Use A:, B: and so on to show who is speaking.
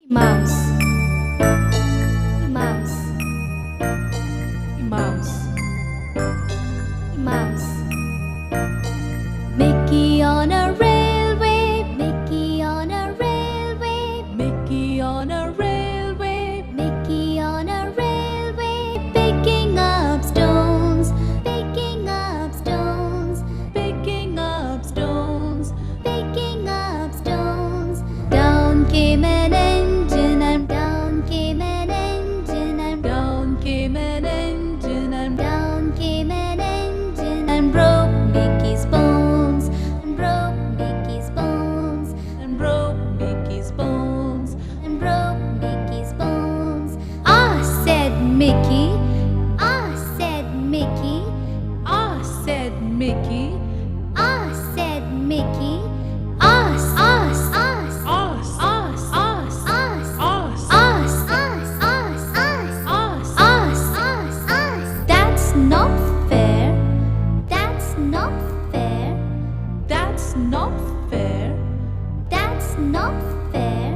A: Mouse, mouse, mouse, mouse. Mickey on a railway, Mickey on a railway, Mickey on a railway, Mickey on a railway, picking up stones, picking up stones, picking up stones, picking up stones. Down came an engine and down came an engine and down came an engine and down came an engine and broke Mickey's bones and broke Mickey's bones and broke Mickey's bones and broke Mickey's bones. Ah, said Mickey. Ah, said Mickey. Ah, said Mickey. Ah, said Mickey. Us, us, us, us, us, us, us, us, us, us, us, us, us, us. That's not fair. That's not fair. That's not fair. That's not fair.